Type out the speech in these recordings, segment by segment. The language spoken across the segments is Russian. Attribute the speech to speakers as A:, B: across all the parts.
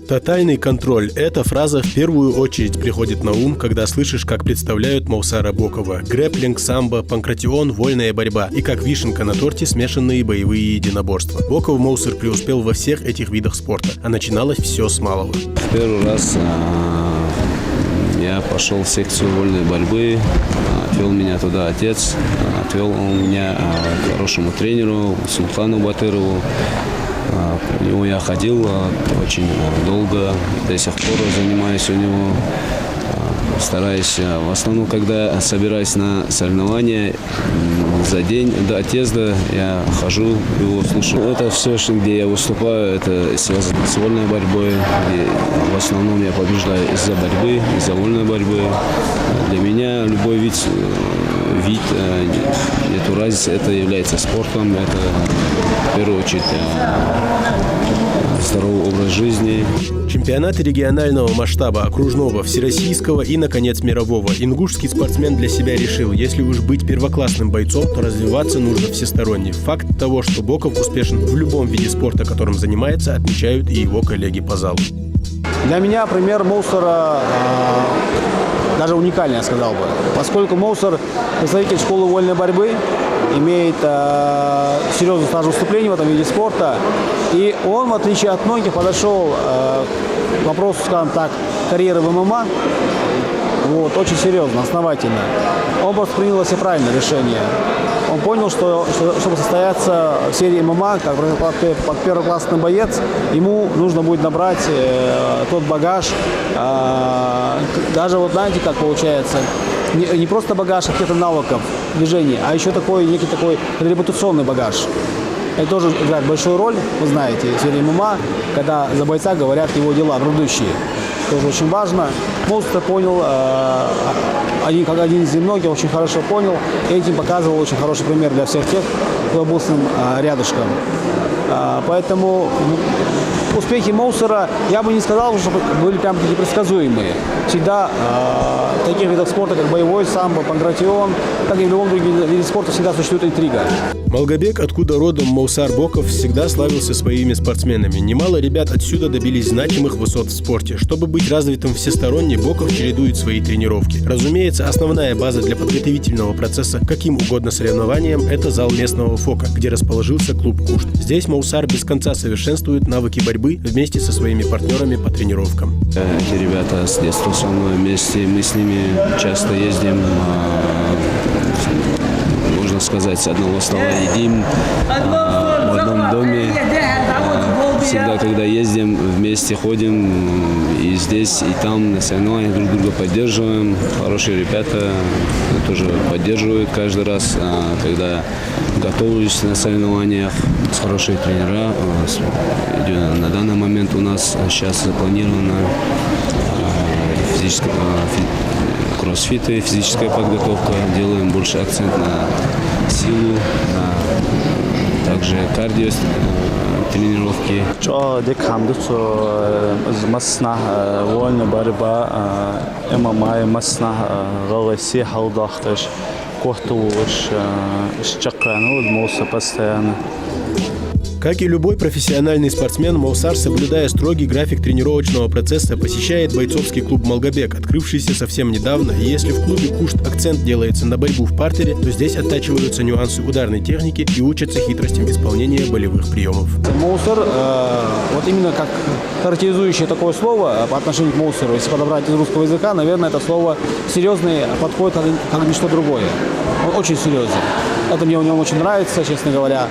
A: Тотальный контроль – эта фраза в первую очередь приходит на ум, когда слышишь, как представляют Моусара Бокова. Грэпплинг, самбо, панкратион, вольная борьба и как вишенка на торте смешанные боевые единоборства. Боков Моусар преуспел во всех этих видах спорта, а начиналось все с малого.
B: Первый раз я пошел в секцию вольной борьбы, отвел меня туда отец, отвел он меня к хорошему тренеру Султану Батырову. У него я ходил очень долго, до сих пор занимаюсь у него, стараюсь. В основном, когда собираюсь на соревнования, за день до отъезда я хожу, его слушаю. Это все, где я выступаю, это связано с вольной борьбой. И в основном я побеждаю из-за борьбы, из-за вольной борьбы. Для меня любой вид нету разницы, это является спортом, это в первую очередь здоровый образ жизни.
A: Чемпионаты регионального масштаба, окружного, всероссийского и, наконец, мирового. Ингушский спортсмен для себя решил, если уж быть первоклассным бойцом, то развиваться нужно всесторонне. Факт того, что Боков успешен в любом виде спорта, которым занимается, отмечают и его коллеги по залу.
C: Для меня пример Моусара даже уникальный, я сказал бы. Поскольку Моусар представитель школы вольной борьбы, имеет серьезный стаж выступлений в этом виде спорта. И он, в отличие от многих, подошел к вопросу, скажем так, карьеры в ММА очень серьезно, основательно. Он просто принял все правильное решение. Он понял, что чтобы состояться в серии ММА, как первоклассный боец, ему нужно будет набрать тот багаж. Даже знаете, как получается, не просто багаж каких-то навыков движения, а еще некий такой репутационный багаж. Это тоже играет большую роль, вы знаете, в серии ММА, когда за бойца говорят его дела предыдущие. Тоже очень важно. Моусар понял, как один из немногих, очень хорошо понял, и этим показывал очень хороший пример для всех тех, кто был с ним рядышком. Поэтому успехи Моусара, я бы не сказал, что были прям такие предсказуемые. Всегда в таких видах спорта, как боевой, самбо, панкратион, как и в любом другом виде спорта, всегда существует интрига.
A: Малгобек, откуда родом Моусар Боков, всегда славился своими спортсменами. Немало ребят отсюда добились значимых высот в спорте. Чтобы быть развитым всесторонне, Боков чередует свои тренировки. Разумеется, основная база для подготовительного процесса каким угодно соревнованиям – это зал местного ФОКа, где расположился клуб «Кушт». Здесь Моусар без конца совершенствует навыки борьбы вместе со своими партнерами по тренировкам.
B: Эти ребята с детства со мной вместе, мы с ними часто ездим, можно сказать, с одного стола едим, в одном доме. Всегда, когда ездим, вместе ходим и здесь, и там на соревнованиях друг друга поддерживаем. Хорошие ребята тоже поддерживают каждый раз, когда готовлюсь на соревнованиях. Хорошие тренера. На данный момент у нас сейчас запланировано кроссфит и физическая подготовка. Делаем больше акцент на силу, на также кардио тренировки.
D: Дек хамдуцо масна вольная борьба, ММА масна галаси халдахташ кохтуш шчакану Моусар постоянно.
A: Как и любой профессиональный спортсмен, Моусар, соблюдая строгий график тренировочного процесса, посещает бойцовский клуб «Малгобек», открывшийся совсем недавно. И если в клубе «Кушт» акцент делается на борьбу в партере, то здесь оттачиваются нюансы ударной техники и учатся хитростям исполнения болевых приемов.
C: Моусар, вот именно как характеризующее такое слово по отношению к Моусару, если подобрать из русского языка, наверное, это слово серьезный подходит как ничто другое. Он очень серьезный. Это мне в нем очень нравится, честно говоря.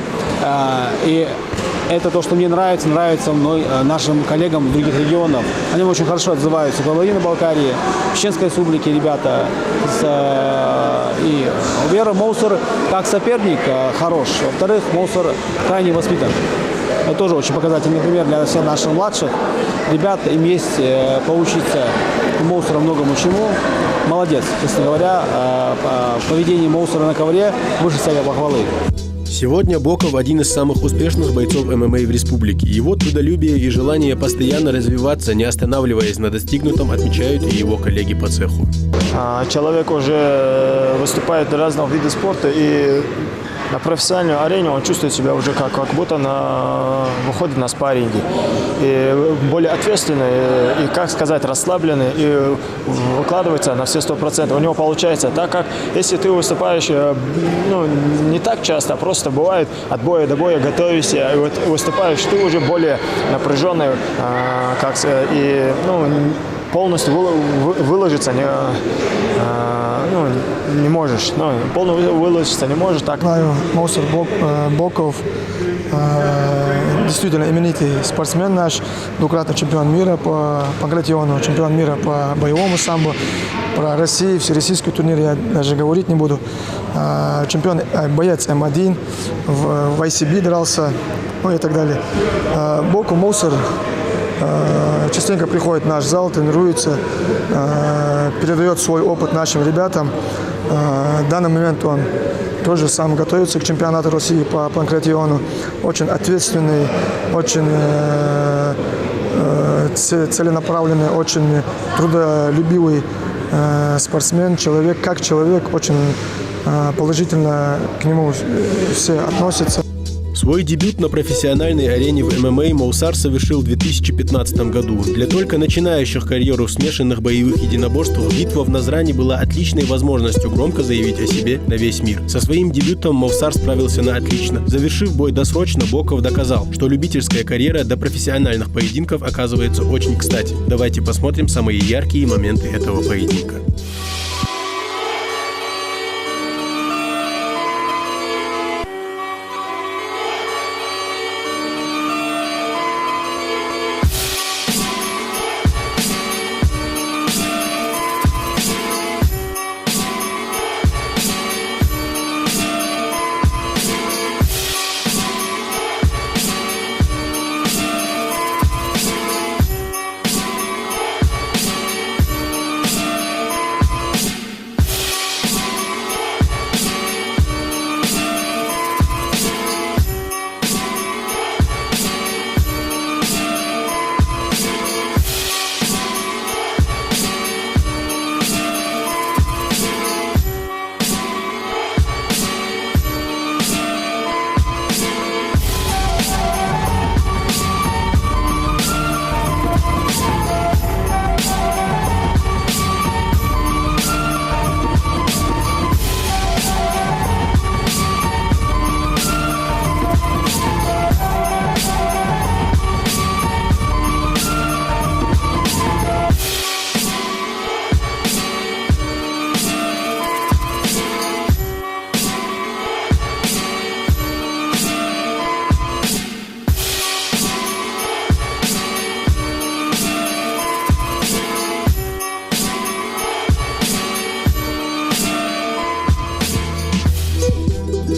C: И это то, что мне нравится нашим коллегам в других регионах. Они очень хорошо отзываются. В Кабардино-Балкарии, в Чеченской республике ребята. И, во-первых, Моусар как соперник хорош. Во-вторых, Моусар крайне воспитан. Это тоже очень показательный пример для всех наших младших ребят. Им есть поучиться у Моусара многому чему. Молодец, честно говоря, поведение Моусара на ковре выше всякой похвалы.
A: Сегодня Боков один из самых успешных бойцов ММА в республике. Его трудолюбие и желание постоянно развиваться, не останавливаясь на достигнутом, отмечают и его коллеги по цеху.
E: Человек уже выступает в разных видах спорта, и на профессиональной арене он чувствует себя уже как будто выходит на спарринги. И более ответственный, и, как сказать, расслабленный, и выкладывается на все 100%. У него получается так, как если ты выступаешь не так часто, просто бывает от боя до боя готовишься, и вот выступаешь, ты уже более напряженный, и полностью выложиться не можешь. Полностью выложиться не можешь. Так.
F: Знаю, Моусар Боков действительно именитый спортсмен наш, двукратный чемпион мира по панкратиону, чемпион мира по боевому самбо. Про Россию, всероссийский турнир я даже говорить не буду. Чемпион, боец М1, в ICB дрался, и так далее. Боков Моусар частенько приходит в наш зал, тренируется, передает свой опыт нашим ребятам. В данный момент он тоже сам готовится к чемпионату России по панкратиону. Очень ответственный, очень целенаправленный, очень трудолюбивый спортсмен, человек, очень положительно к нему все относятся.
A: Свой дебют на профессиональной арене в ММА Моусар совершил в 2015 году. Для только начинающих карьеру в смешанных боевых единоборствах битва в Назрани была отличной возможностью громко заявить о себе на весь мир. Со своим дебютом Моусар справился на отлично. Завершив бой досрочно, Боков доказал, что любительская карьера до профессиональных поединков оказывается очень кстати. Давайте посмотрим самые яркие моменты этого поединка.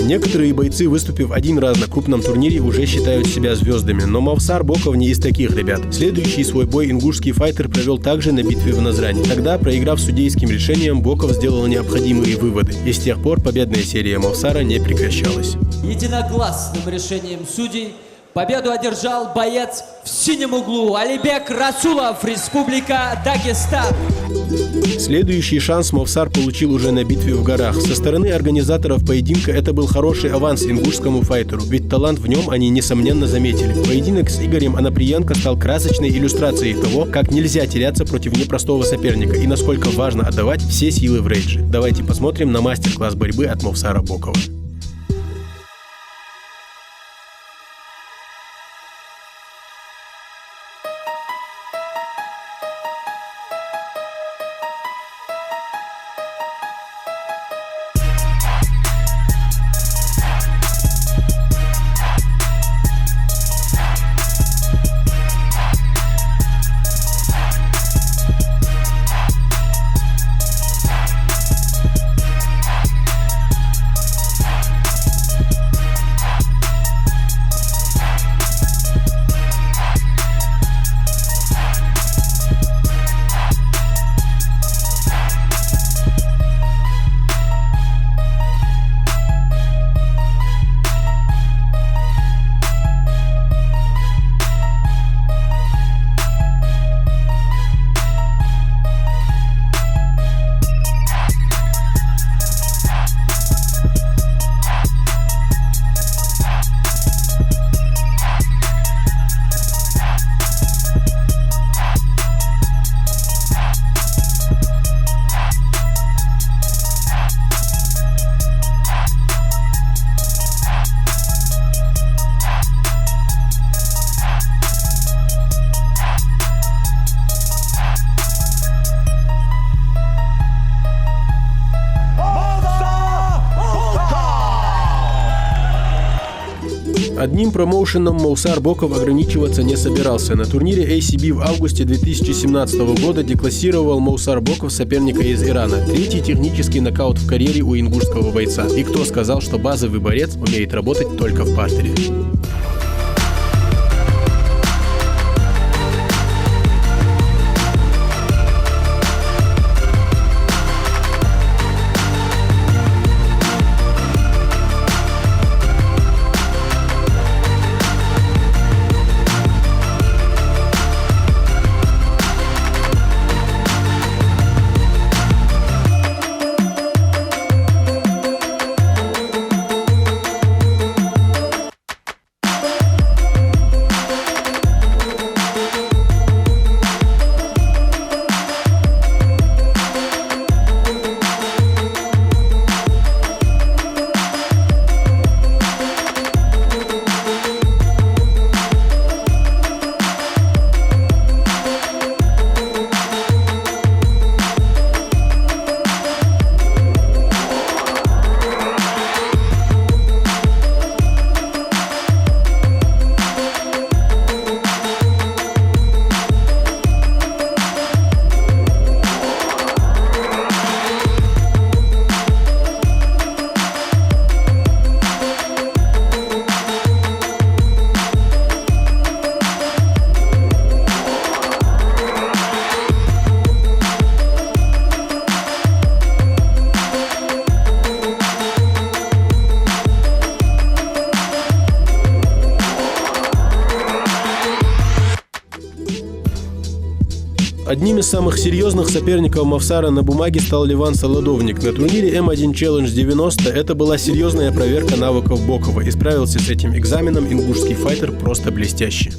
A: Некоторые бойцы, выступив один раз на крупном турнире, уже считают себя звездами, но Моусар Боков не из таких ребят. Следующий свой бой ингушский файтер провел также на битве в Назрани. Тогда, проиграв судейским решением, Боков сделал необходимые выводы, и с тех пор победная серия Моусара не прекращалась.
G: Единогласным решением судей победу одержал боец в синем углу Алибек Расулов, Республика Дагестан.
A: Следующий шанс Моусар получил уже на битве в горах. Со стороны организаторов поединка это был хороший аванс ингушскому файтеру, ведь талант в нем они несомненно заметили. Поединок с Игорем Анаприенко стал красочной иллюстрацией того, как нельзя теряться против непростого соперника и насколько важно отдавать все силы в рейдже. Давайте посмотрим на мастер-класс борьбы от Моусара Бокова. Одним промоушеном Моусар Боков ограничиваться не собирался. На турнире ACB в августе 2017 года деклассировал Моусар Боков соперника из Ирана. Третий технический нокаут в карьере у ингушского бойца. И кто сказал, что базовый борец умеет работать только в партере? Одним из самых серьезных соперников Мавсара на бумаге стал Леван Солодовник. На турнире М1 Challenge 90 это была серьезная проверка навыков Бокова. И справился с этим экзаменом ингушский файтер просто блестяще.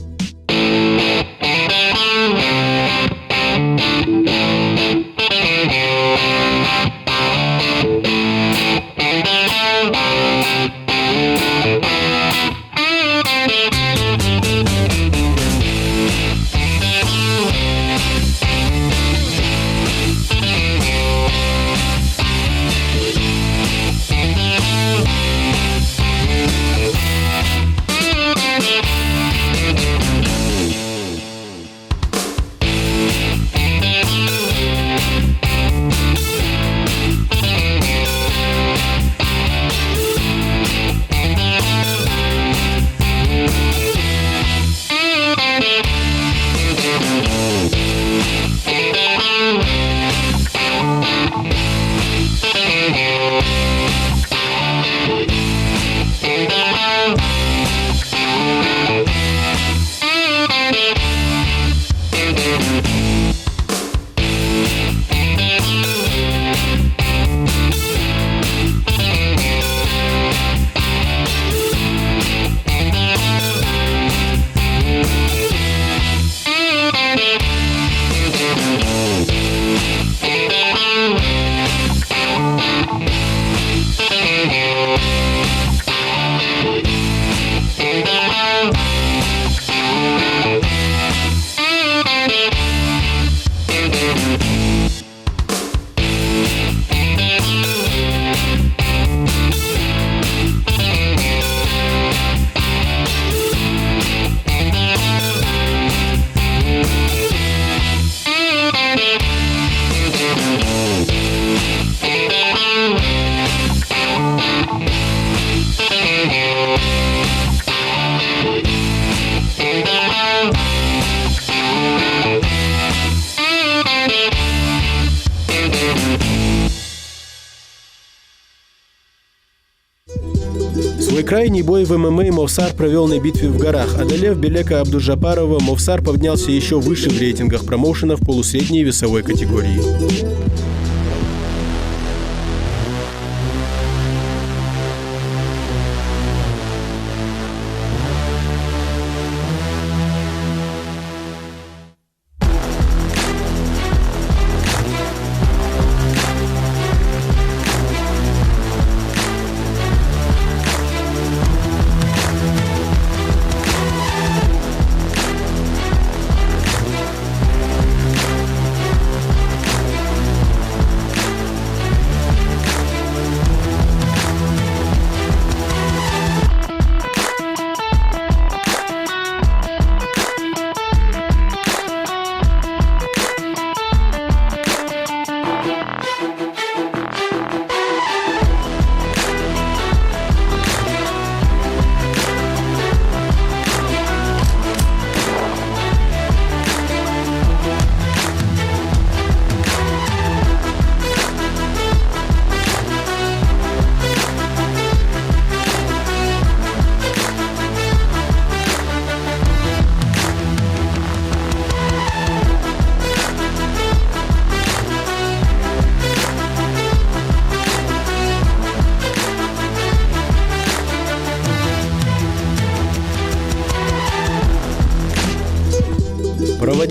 A: Свой крайний бой в ММА Мовсар провел на битве в горах. Одолев Белека Абдужапарова, Мовсар поднялся еще выше в рейтингах промоушенов полусредней весовой категории.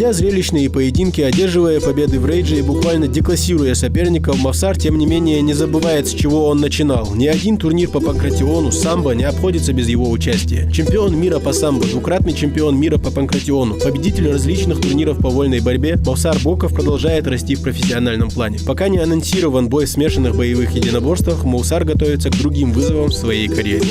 A: Проводя зрелищные поединки, одерживая победы в рейдже и буквально деклассируя соперников, Мавсар, тем не менее, не забывает, с чего он начинал. Ни один турнир по панкратиону самбо не обходится без его участия. Чемпион мира по самбо, двукратный чемпион мира по панкратиону, победитель различных турниров по вольной борьбе, Мавсар Боков продолжает расти в профессиональном плане. Пока не анонсирован бой в смешанных боевых единоборствах, Мавсар готовится к другим вызовам в своей карьере.